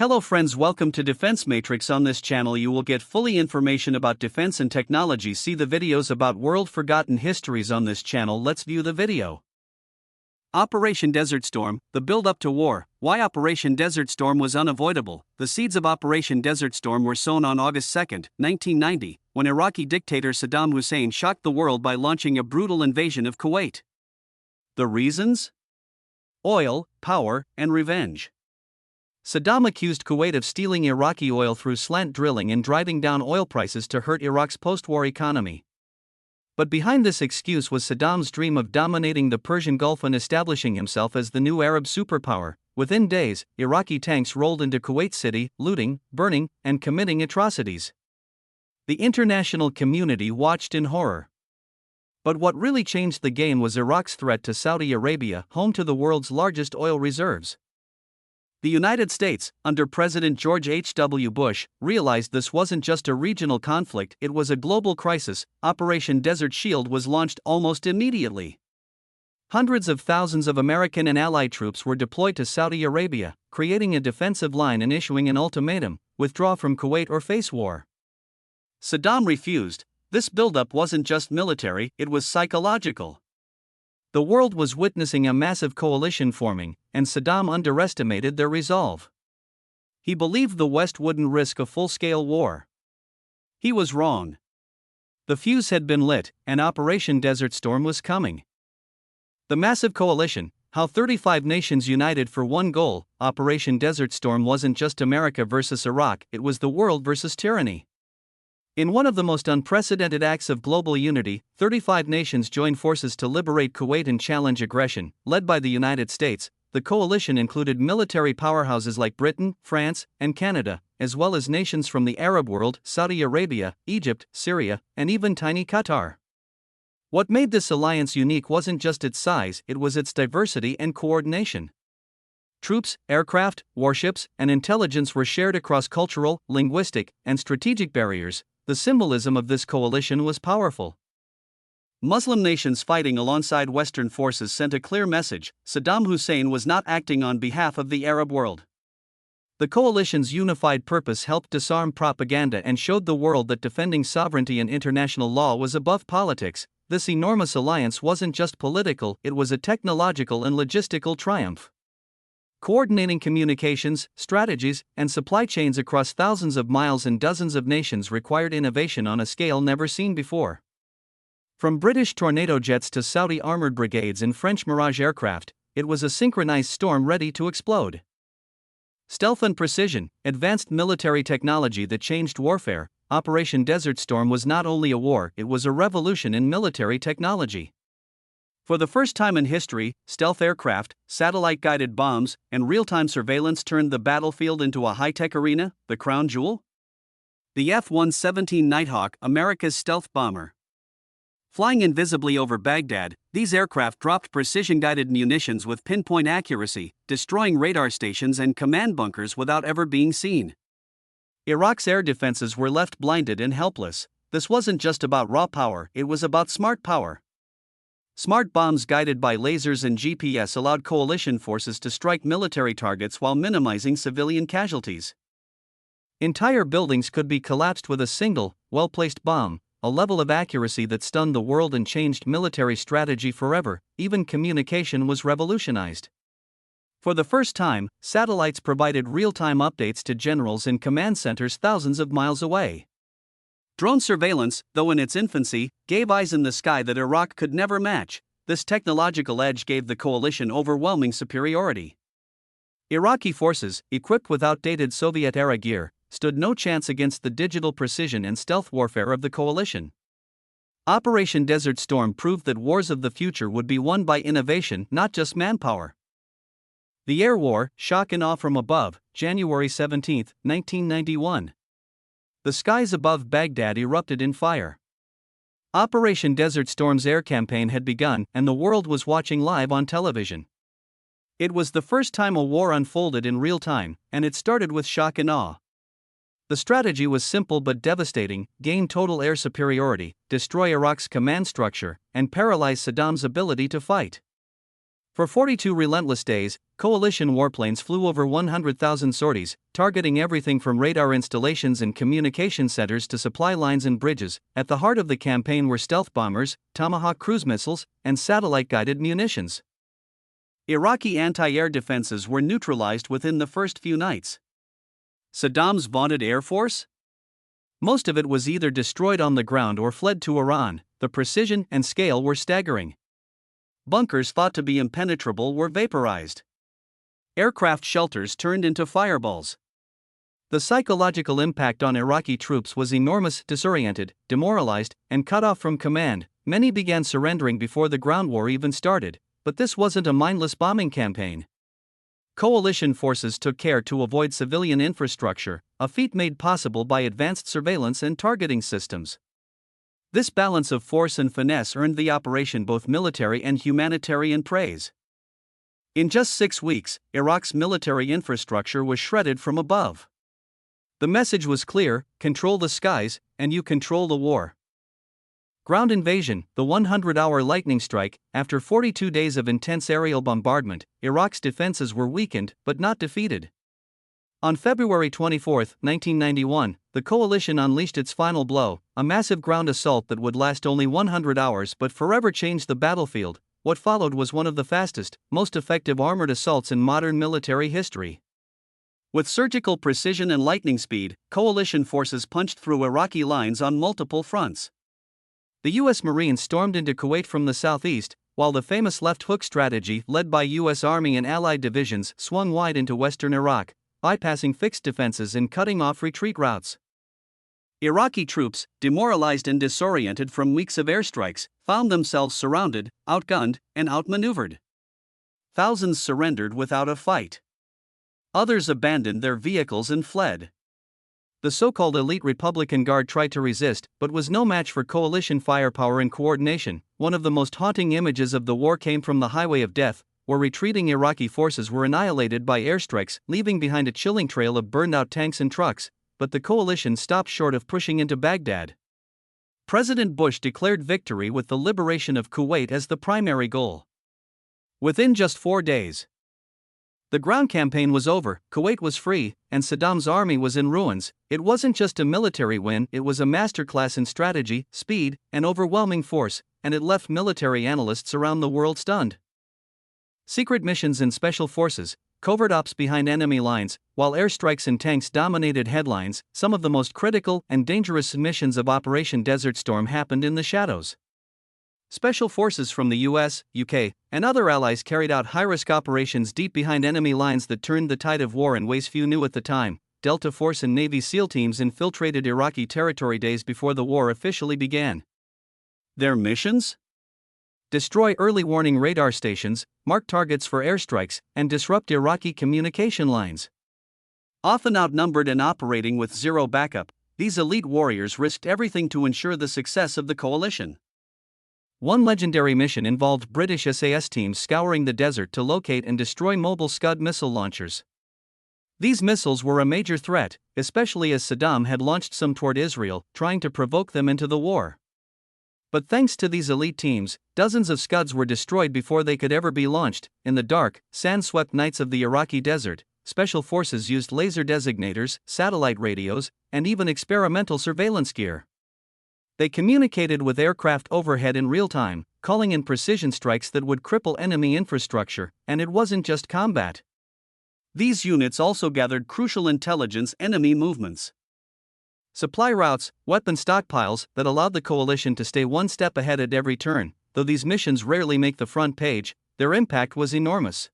Hello friends, welcome to Defense Matrix. On this channel you will get fully information about defense and technology. See the videos about world forgotten histories on this channel. Let's view the video. Operation Desert Storm, the build-up to war. Why Operation Desert Storm was unavoidable. The seeds of Operation Desert Storm were sown on August 2, 1990, when Iraqi dictator Saddam Hussein shocked the world by launching a brutal invasion of Kuwait. The reasons? Oil, power, and revenge. Saddam accused Kuwait of stealing Iraqi oil through slant drilling and driving down oil prices to hurt Iraq's post-war economy. But behind this excuse was Saddam's dream of dominating the Persian Gulf and establishing himself as the new Arab superpower. Within days, Iraqi tanks rolled into Kuwait City, looting, burning, and committing atrocities. The international community watched in horror. But what really changed the game was Iraq's threat to Saudi Arabia, home to the world's largest oil reserves. The United States, under President George H.W. Bush, realized this wasn't just a regional conflict, it was a global crisis. Operation Desert Shield was launched almost immediately. Hundreds of thousands of American and Allied troops were deployed to Saudi Arabia, creating a defensive line and issuing an ultimatum: withdraw from Kuwait or face war. Saddam refused. This buildup wasn't just military, it was psychological. The world was witnessing a massive coalition forming, and Saddam underestimated their resolve. He believed the West wouldn't risk a full-scale war. He was wrong. The fuse had been lit, and Operation Desert Storm was coming. The massive coalition, how 35 nations united for one goal. Operation Desert Storm wasn't just America versus Iraq, it was the world versus tyranny. In one of the most unprecedented acts of global unity, 35 nations joined forces to liberate Kuwait and challenge aggression. Led by the United States, the coalition included military powerhouses like Britain, France, and Canada, as well as nations from the Arab world, Saudi Arabia, Egypt, Syria, and even tiny Qatar. What made this alliance unique wasn't just its size, it was its diversity and coordination. Troops, aircraft, warships, and intelligence were shared across cultural, linguistic, and strategic barriers. The symbolism of this coalition was powerful. Muslim nations fighting alongside Western forces sent a clear message: Saddam Hussein was not acting on behalf of the Arab world. The coalition's unified purpose helped disarm propaganda and showed the world that defending sovereignty and international law was above politics. This enormous alliance wasn't just political, it was a technological and logistical triumph. Coordinating communications, strategies, and supply chains across thousands of miles and dozens of nations required innovation on a scale never seen before. From British Tornado jets to Saudi armored brigades and French Mirage aircraft, it was a synchronized storm ready to explode. Stealth and precision, advanced military technology that changed warfare. Operation Desert Storm was not only a war, it was a revolution in military technology. For the first time in history, stealth aircraft, satellite-guided bombs, and real-time surveillance turned the battlefield into a high-tech arena. The crown jewel? The F-117 Nighthawk, America's stealth bomber. Flying invisibly over Baghdad, these aircraft dropped precision-guided munitions with pinpoint accuracy, destroying radar stations and command bunkers without ever being seen. Iraq's air defenses were left blinded and helpless. This wasn't just about raw power, it was about smart power. Smart bombs guided by lasers and GPS allowed coalition forces to strike military targets while minimizing civilian casualties. Entire buildings could be collapsed with a single, well-placed bomb, a level of accuracy that stunned the world and changed military strategy forever. Even communication was revolutionized. For the first time, satellites provided real-time updates to generals and command centers thousands of miles away. Drone surveillance, though in its infancy, gave eyes in the sky that Iraq could never match. This technological edge gave the coalition overwhelming superiority. Iraqi forces, equipped with outdated Soviet-era gear, stood no chance against the digital precision and stealth warfare of the coalition. Operation Desert Storm proved that wars of the future would be won by innovation, not just manpower. The Air War, Shock and Awe from Above, January 17, 1991. The skies above Baghdad erupted in fire. Operation Desert Storm's air campaign had begun, and the world was watching live on television. It was the first time a war unfolded in real time, and it started with shock and awe. The strategy was simple but devastating: gain total air superiority, destroy Iraq's command structure, and paralyze Saddam's ability to fight. For 42 relentless days, coalition warplanes flew over 100,000 sorties, targeting everything from radar installations and communication centers to supply lines and bridges. At the heart of the campaign were stealth bombers, Tomahawk cruise missiles, and satellite-guided munitions. Iraqi anti-air defenses were neutralized within the first few nights. Saddam's vaunted air force? Most of it was either destroyed on the ground or fled to Iran. The precision and scale were staggering. Bunkers thought to be impenetrable were vaporized. Aircraft shelters turned into fireballs. The psychological impact on Iraqi troops was enormous. Disoriented, demoralized, and cut off from command, many began surrendering before the ground war even started. But this wasn't a mindless bombing campaign. Coalition forces took care to avoid civilian infrastructure, a feat made possible by advanced surveillance and targeting systems. This balance of force and finesse earned the operation both military and humanitarian praise. In just 6 weeks, Iraq's military infrastructure was shredded from above. The message was clear: control the skies, and you control the war. Ground invasion, the 100-hour lightning strike. After 42 days of intense aerial bombardment, Iraq's defenses were weakened but not defeated. On February 24, 1991, the coalition unleashed its final blow, a massive ground assault that would last only 100 hours but forever changed the battlefield. What followed was one of the fastest, most effective armored assaults in modern military history. With surgical precision and lightning speed, coalition forces punched through Iraqi lines on multiple fronts. The U.S. Marines stormed into Kuwait from the southeast, while the famous left hook strategy, led by U.S. Army and Allied divisions, swung wide into western Iraq, bypassing fixed defenses and cutting off retreat routes. Iraqi troops, demoralized and disoriented from weeks of airstrikes, found themselves surrounded, outgunned, and outmaneuvered. Thousands surrendered without a fight. Others abandoned their vehicles and fled. The so-called elite Republican Guard tried to resist, but was no match for coalition firepower and coordination. One of the most haunting images of the war came from the Highway of Death, where retreating Iraqi forces were annihilated by airstrikes, leaving behind a chilling trail of burned-out tanks and trucks. But the coalition stopped short of pushing into Baghdad. President Bush declared victory with the liberation of Kuwait as the primary goal. Within just 4 days, the ground campaign was over, Kuwait was free, and Saddam's army was in ruins. It wasn't just a military win, it was a masterclass in strategy, speed, and overwhelming force, and it left military analysts around the world stunned. Secret missions and special forces, covert ops behind enemy lines, while airstrikes and tanks dominated headlines, some of the most critical and dangerous missions of Operation Desert Storm happened in the shadows. Special forces from the US, UK, and other allies carried out high-risk operations deep behind enemy lines that turned the tide of war in ways few knew at the time. Delta Force and Navy SEAL teams infiltrated Iraqi territory days before the war officially began. Their missions? Destroy early warning radar stations, mark targets for airstrikes, and disrupt Iraqi communication lines. Often outnumbered and operating with zero backup, these elite warriors risked everything to ensure the success of the coalition. One legendary mission involved British SAS teams scouring the desert to locate and destroy mobile Scud missile launchers. These missiles were a major threat, especially as Saddam had launched some toward Israel, trying to provoke them into the war. But thanks to these elite teams, dozens of Scuds were destroyed before they could ever be launched. In the dark, sand-swept nights of the Iraqi desert, special forces used laser designators, satellite radios, and even experimental surveillance gear. They communicated with aircraft overhead in real time, calling in precision strikes that would cripple enemy infrastructure, and it wasn't just combat. These units also gathered crucial intelligence enemy movements. Supply routes, weapon stockpiles that allowed the coalition to stay one step ahead at every turn. Though these missions rarely make the front page, their impact was enormous.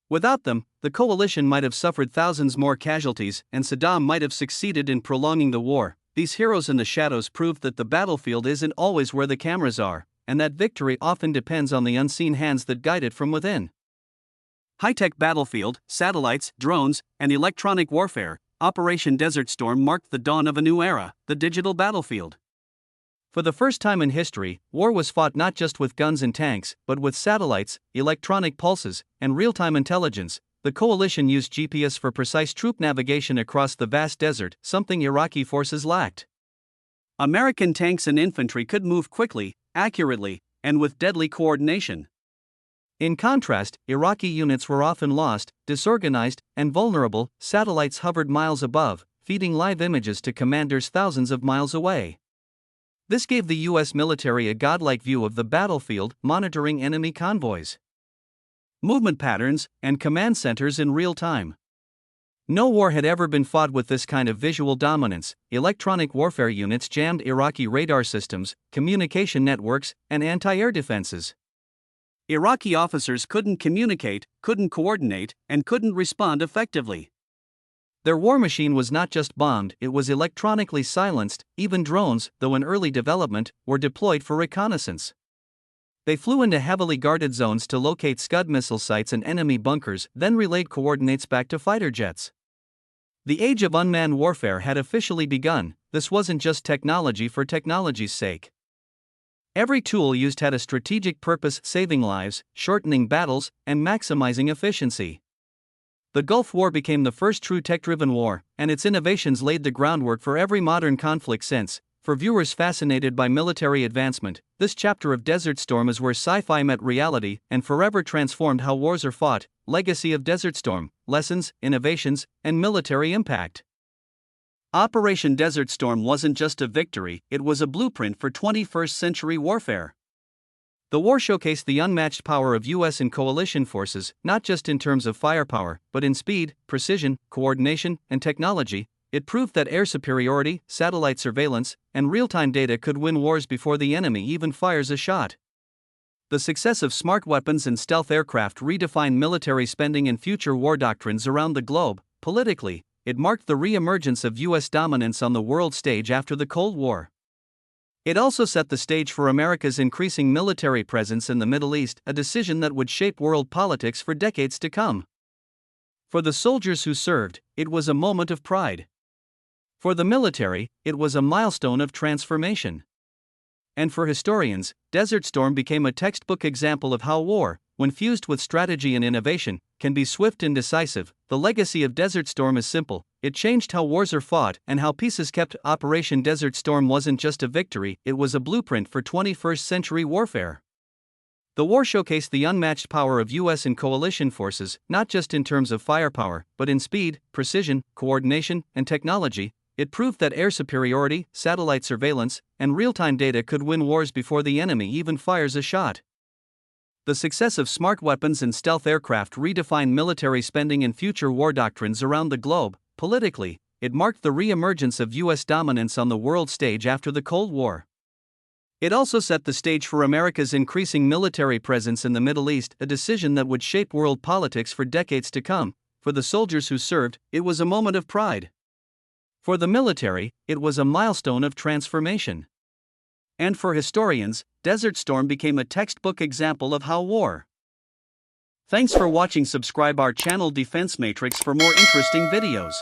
Without them, the coalition might have suffered thousands more casualties, and Saddam might have succeeded in prolonging the war. These heroes in the shadows proved that the battlefield isn't always where the cameras are, and that victory often depends on the unseen hands that guide it from within. High-tech battlefield, satellites, drones, and electronic warfare, Operation Desert Storm marked the dawn of a new era, the digital battlefield. For the first time in history, war was fought not just with guns and tanks, but with satellites, electronic pulses, and real-time intelligence. The coalition used GPS for precise troop navigation across the vast desert, something Iraqi forces lacked. American tanks and infantry could move quickly, accurately, and with deadly coordination. In contrast, Iraqi units were often lost, disorganized, and vulnerable. Satellites hovered miles above, feeding live images to commanders thousands of miles away. This gave the U.S. military a godlike view of the battlefield, monitoring enemy convoys, movement patterns, and command centers in real time. No war had ever been fought with this kind of visual dominance. Electronic warfare units jammed Iraqi radar systems, communication networks, and anti-air defenses. Iraqi officers couldn't communicate, couldn't coordinate, and couldn't respond effectively. Their war machine was not just bombed, it was electronically silenced. Even drones, though in early development, were deployed for reconnaissance. They flew into heavily guarded zones to locate Scud missile sites and enemy bunkers, then relayed coordinates back to fighter jets. The age of unmanned warfare had officially begun. This wasn't just technology for technology's sake. Every tool used had a strategic purpose: saving lives, shortening battles, and maximizing efficiency. The Gulf War became the first true tech-driven war, and its innovations laid the groundwork for every modern conflict since. For viewers fascinated by military advancement, this chapter of Desert Storm is where sci-fi met reality and forever transformed how wars are fought. Legacy of Desert Storm: lessons, innovations, and military impact. Operation Desert Storm wasn't just a victory, it was a blueprint for 21st century warfare. The war showcased the unmatched power of U.S. and coalition forces, not just in terms of firepower, but in speed, precision, coordination, and technology. It proved that air superiority, satellite surveillance, and real-time data could win wars before the enemy even fires a shot. The success of smart weapons and stealth aircraft redefined military spending and future war doctrines around the globe. Politically, it marked the re-emergence of U.S. dominance on the world stage after the Cold War. It also set the stage for America's increasing military presence in the Middle East, a decision that would shape world politics for decades to come. For the soldiers who served, it was a moment of pride. For the military, it was a milestone of transformation. And for historians, Desert Storm became a textbook example of how war, when fused with strategy and innovation, can be swift and decisive. The legacy of Desert Storm is simple: it changed how wars are fought and how peace is kept. Operation Desert Storm wasn't just a victory, it was a blueprint for 21st century warfare. The war showcased the unmatched power of U.S. and coalition forces, not just in terms of firepower, but in speed, precision, coordination, and technology. It proved that air superiority, satellite surveillance, and real-time data could win wars before the enemy even fires a shot. The success of smart weapons and stealth aircraft redefined military spending and future war doctrines around the globe. Politically, it marked the re-emergence of U.S. dominance on the world stage after the Cold War. It also set the stage for America's increasing military presence in the Middle East, a decision that would shape world politics for decades to come. For the soldiers who served, it was a moment of pride. For the military, it was a milestone of transformation. And for historians, Desert Storm became a textbook example of how war. Thanks for watching. Subscribe our channel Defense Matrix for more interesting videos.